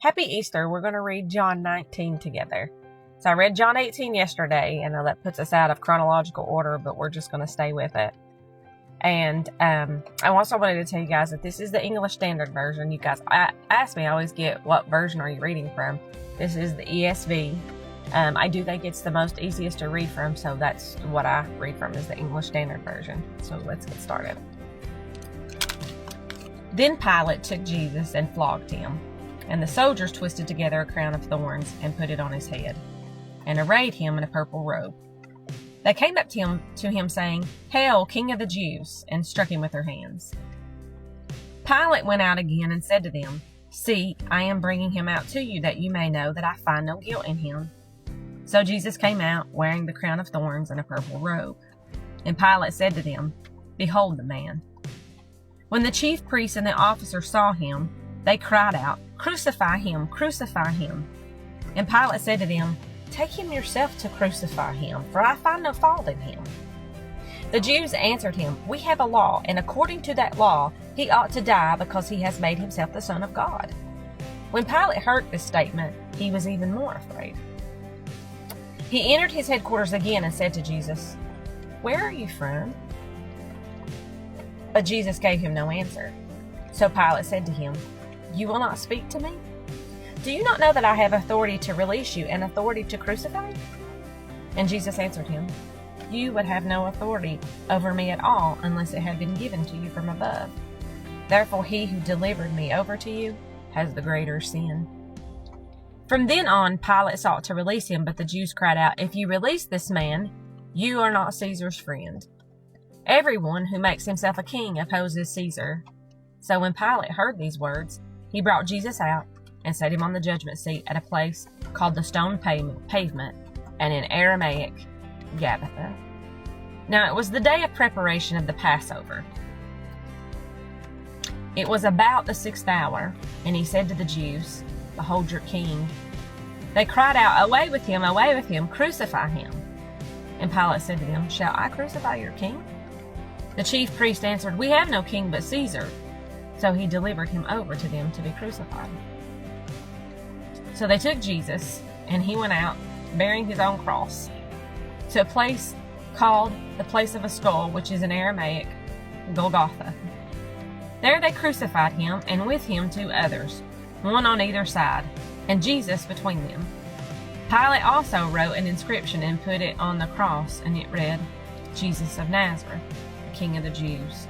Happy Easter. We're going to read John 19 together. So I read John 18 yesterday. I know that puts us out of chronological order, but we're just going to stay with it. And I also wanted to tell you guys that this is the English Standard Version. You guys ask me, I always get, what version are you reading from? This is the ESV. I do think it's the most easiest to read from, so that's what I read from, is the English Standard Version. So let's get started. Then Pilate took Jesus and flogged him, and the soldiers twisted together a crown of thorns and put it on his head, and arrayed him in a purple robe. They came up to him saying, "Hail, King of the Jews," and struck him with their hands. Pilate went out again and said to them, "See, I am bringing him out to you, that you may know that I find no guilt in him." So Jesus came out, wearing the crown of thorns and a purple robe. And Pilate said to them, "Behold the man." When the chief priests and the officers saw him, they cried out, "Crucify him! Crucify him!" And Pilate said to them, "Take him yourself to crucify him, for I find no fault in him." The Jews answered him, "We have a law, and according to that law, he ought to die because he has made himself the Son of God." When Pilate heard this statement, he was even more afraid. He entered his headquarters again and said to Jesus, "Where are you from?" But Jesus gave him no answer. So Pilate said to him, "You will not speak to me? Do you not know that I have authority to release you and authority to crucify you?" And Jesus answered him, "You would have no authority over me at all unless it had been given to you from above. Therefore he who delivered me over to you has the greater sin." From then on, Pilate sought to release him, but the Jews cried out, "If you release this man, you are not Caesar's friend. Everyone who makes himself a king opposes Caesar." So when Pilate heard these words, he brought Jesus out and set him on the judgment seat at a place called the Stone Pavement, and in Aramaic, Gabbatha. Now it was the day of preparation of the Passover. It was about the 6th hour, and he said to the Jews, "Behold your king." They cried out, away with him, crucify him." And Pilate said to them, "Shall I crucify your king?" The chief priest answered, "We have no king but Caesar." So he delivered him over to them to be crucified. So they took Jesus, and he went out, bearing his own cross, to a place called the Place of a Skull, which is in Aramaic, Golgotha. There they crucified him, and with him 2 others, one on either side, and Jesus between them. Pilate also wrote an inscription and put it on the cross, and it read, "Jesus of Nazareth, the King of the Jews."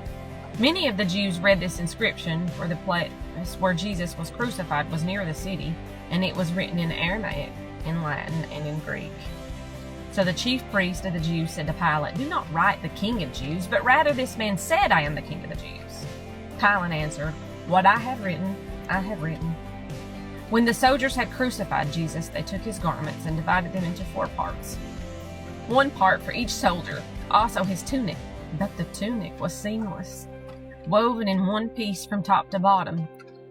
Many of the Jews read this inscription, for the place where Jesus was crucified was near the city, and it was written in Aramaic, in Latin, and in Greek. So the chief priest of the Jews said to Pilate, "Do not write the King of Jews, but rather this man said, 'I am the King of the Jews.'" Pilate answered, "What I have written, I have written." When the soldiers had crucified Jesus, they took his garments and divided them into 4 parts, 1 part for each soldier, also his tunic. But the tunic was seamless, woven in one piece from top to bottom.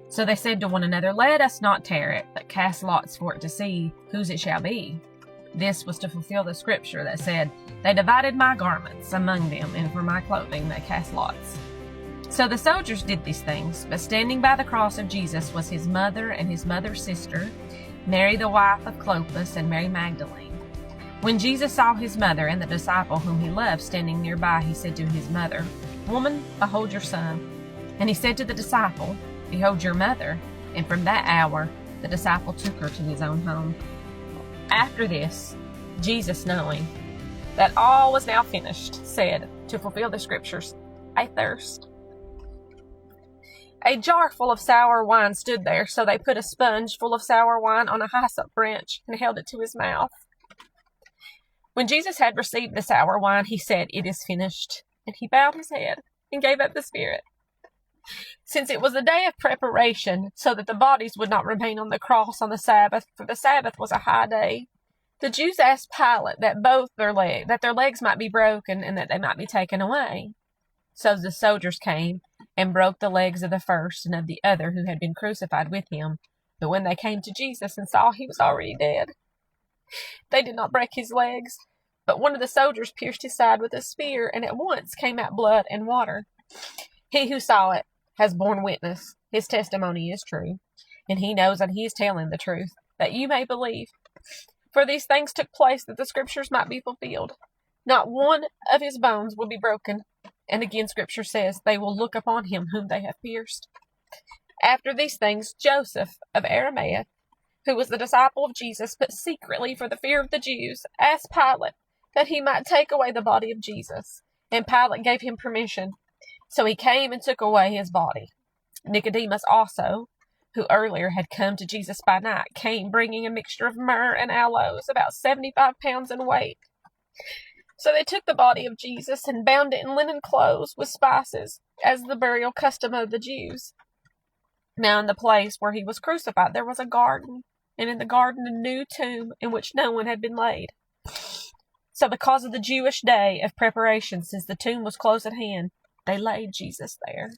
So they said to one another, "Let us not tear it, but cast lots for it to see whose it shall be." This was to fulfill the scripture that said, "They divided my garments among them, and for my clothing they cast lots." So the soldiers did these things, but standing by the cross of Jesus was his mother and his mother's sister, Mary the wife of Clopas, and Mary Magdalene. When Jesus saw his mother and the disciple whom he loved standing nearby, he said to his mother, "Woman, behold your son." And he said to the disciple, "Behold your mother." And from that hour, the disciple took her to his own home. After this, Jesus, knowing that all was now finished, said, to fulfill the scriptures, "I thirst." A jar full of sour wine stood there, so they put a sponge full of sour wine on a hyssop branch and held it to his mouth. When Jesus had received the sour wine, he said, "It is finished." And he bowed his head and gave up the spirit. Since it was a day of preparation, so that the bodies would not remain on the cross on the Sabbath, for the Sabbath was a high day, the Jews asked Pilate that their legs might be broken and that they might be taken away. So the soldiers came and broke the legs of the first and of the other who had been crucified with him. But when they came to Jesus and saw he was already dead, they did not break his legs. But one of the soldiers pierced his side with a spear, and at once came out blood and water. He who saw it has borne witness. His testimony is true. and he knows that he is telling the truth, that you may believe. For these things took place that the scriptures might be fulfilled. Not one of his bones will be broken. And again, scripture says, they will look upon him whom they have pierced. After these things, Joseph of Arimathea, who was the disciple of Jesus, but secretly for the fear of the Jews, asked Pilate that he might take away the body of Jesus. And Pilate gave him permission. So he came and took away his body. Nicodemus also, who earlier had come to Jesus by night, came bringing a mixture of myrrh and aloes, about 75 pounds in weight. So they took the body of Jesus and bound it in linen clothes with spices, as the burial custom of the Jews. Now in the place where he was crucified there was a garden, and in the garden a new tomb in which no one had been laid. So because of the Jewish day of preparation, since the tomb was close at hand, they laid Jesus there.